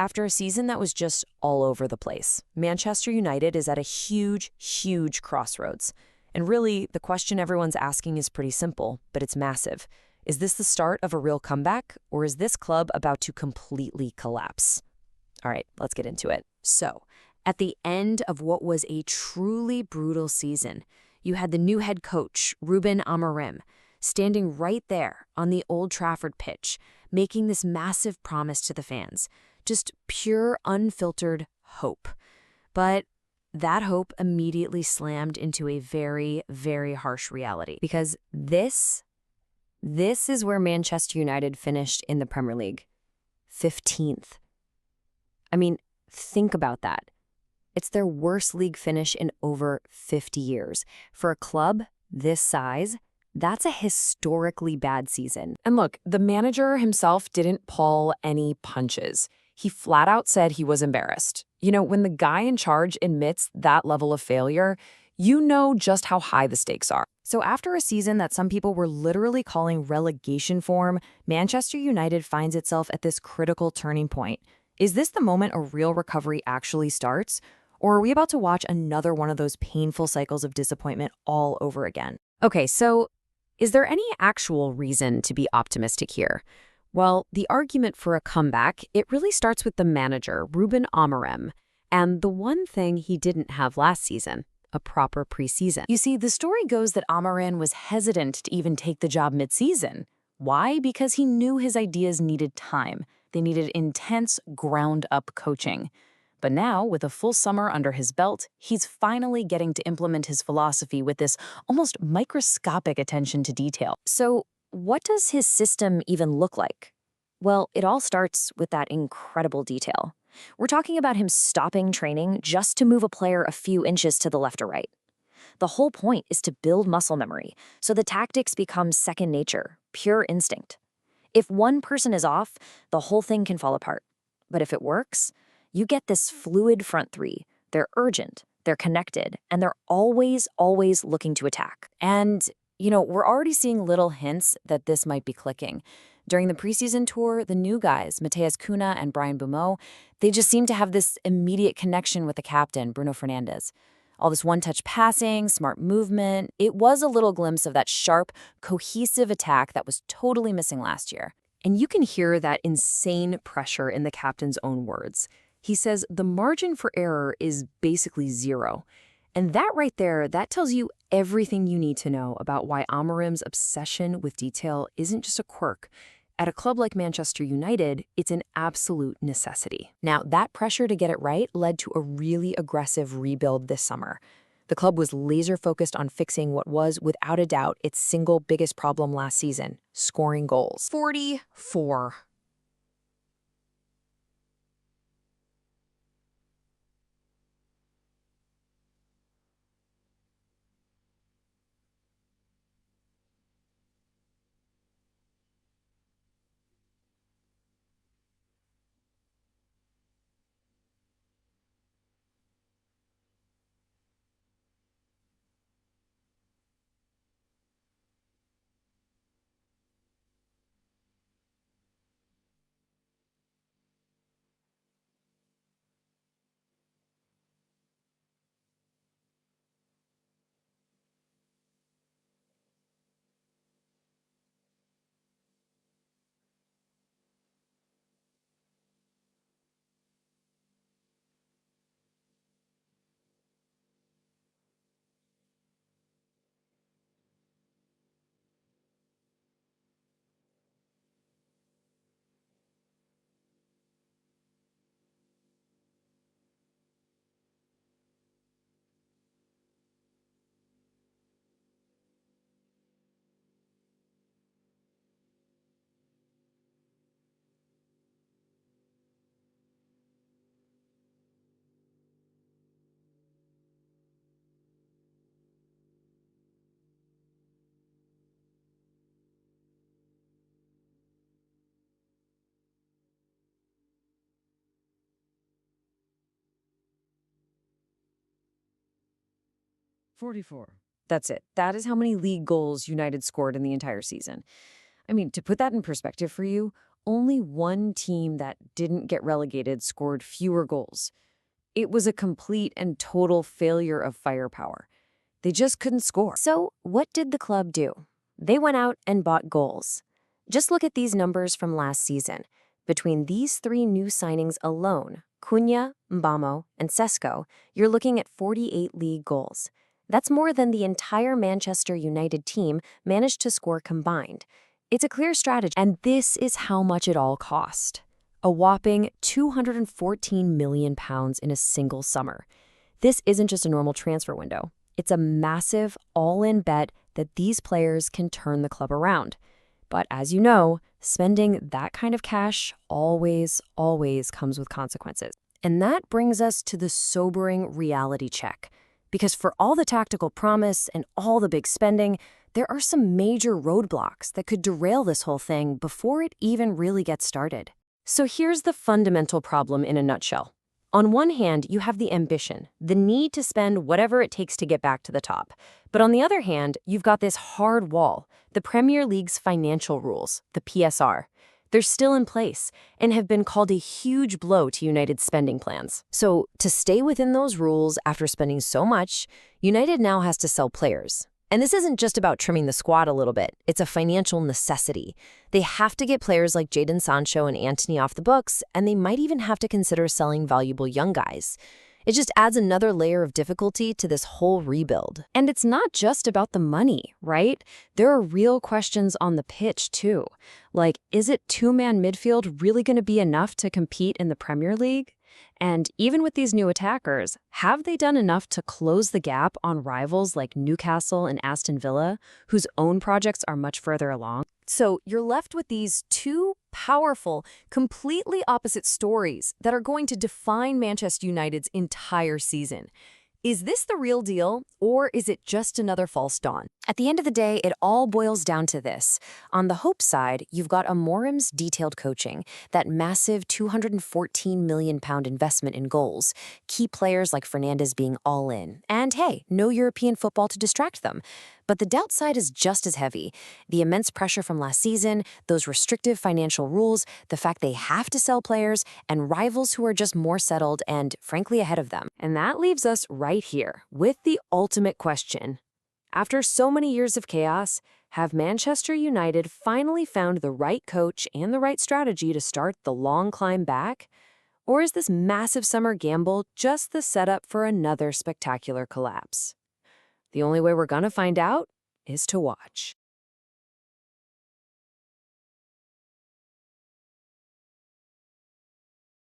After a season that was just all over the place, Manchester United is at a huge, huge crossroads. And really, the question everyone's asking is pretty simple, but it's massive. Is this the start of a real comeback, or is this club about to completely collapse? All right, let's get into it. So, at the end of what was a truly brutal season, you had the new head coach, Ruben Amorim, standing right there on the Old Trafford pitch, making this massive promise to the fans. Just pure, unfiltered hope. But that hope immediately slammed into a very, very harsh reality. Because this is where Manchester United finished in the Premier League. 15th. I mean, think about that. It's their worst league finish in over 50 years. For a club this size, that's a historically bad season. And look, the manager himself didn't pull any punches. He flat out said he was embarrassed. You know, when the guy in charge admits that level of failure, you know just how high the stakes are. So after a season that some people were literally calling relegation form, Manchester United finds itself at this critical turning point. Is this the moment a real recovery actually starts? Or are we about to watch another one of those painful cycles of disappointment all over again? Okay, so is there any actual reason to be optimistic here? Well, the argument for a comeback, it really starts with the manager, Ruben Amorim, and the one thing he didn't have last season, a proper preseason. You see, the story goes that Amorim was hesitant to even take the job mid-season. Why? Because he knew his ideas needed time. They needed intense, ground-up coaching. But now, with a full summer under his belt, he's finally getting to implement his philosophy with this almost microscopic attention to detail. So, what does his system even look like? Well, it all starts with that incredible detail. We're talking about him stopping training just to move a player a few inches to the left or right. The whole point is to build muscle memory, so the tactics become second nature, pure instinct. If one person is off, the whole thing can fall apart. But if it works, you get this fluid front three. They're urgent, they're connected, and they're always, always looking to attack. And we're already seeing little hints that this might be clicking. During the preseason tour, the new guys, Matheus Cunha and Brian Bumo, they just seem to have this immediate connection with the captain, Bruno Fernandes. All this one-touch passing, smart movement, it was a little glimpse of that sharp, cohesive attack that was totally missing last year. And you can hear that insane pressure in the captain's own words. He says the margin for error is basically zero. And that right there, that tells you everything you need to know about why Amorim's obsession with detail isn't just a quirk. At a club like Manchester United, it's an absolute necessity. Now, that pressure to get it right led to a really aggressive rebuild this summer. The club was laser-focused on fixing what was, without a doubt, its single biggest problem last season, scoring goals. 44. That's it. That is how many league goals United scored in the entire season. I mean, to put that in perspective for you, only one team that didn't get relegated scored fewer goals. It was a complete and total failure of firepower. They just couldn't score. So, what did the club do? They went out and bought goals. Just look at these numbers from last season. Between these three new signings alone, Cunha, Mbamo, and Sesko, you're looking at 48 league goals. That's more than the entire Manchester United team managed to score combined. It's a clear strategy. And this is how much it all cost. A whopping £214 million in a single summer. This isn't just a normal transfer window. It's a massive, all-in bet that these players can turn the club around. But as you know, spending that kind of cash always comes with consequences. And that brings us to the sobering reality check. Because for all the tactical promise and all the big spending, there are some major roadblocks that could derail this whole thing before it even really gets started. So here's the fundamental problem in a nutshell. On one hand, you have the ambition, the need to spend whatever it takes to get back to the top. But on the other hand, you've got this hard wall, the Premier League's financial rules, the PSR. They're still in place and have been called a huge blow to United's spending plans. So to stay within those rules after spending so much, United now has to sell players. And this isn't just about trimming the squad a little bit. It's a financial necessity. They have to get players like Jadon Sancho and Antony off the books, and they might even have to consider selling valuable young guys. It just adds another layer of difficulty to this whole rebuild. And it's not just about the money, right? There are real questions on the pitch, too. Like, is it two-man midfield really going to be enough to compete in the Premier League? And even with these new attackers, have they done enough to close the gap on rivals like Newcastle and Aston Villa, whose own projects are much further along? So you're left with these two powerful, completely opposite stories that are going to define Manchester United's entire season. Is this the real deal, or is it just another false dawn? At the end of the day, it all boils down to this. On the hope side, you've got Amorim's detailed coaching, that massive £214 million investment in goals, key players like Fernandes being all in, and hey, no European football to distract them. But the doubt side is just as heavy. The immense pressure from last season, those restrictive financial rules, the fact they have to sell players, and rivals who are just more settled and, frankly, ahead of them. And that leaves us right here with the ultimate question. After so many years of chaos, have Manchester United finally found the right coach and the right strategy to start the long climb back? Or is this massive summer gamble just the setup for another spectacular collapse? The only way we're gonna find out is to watch.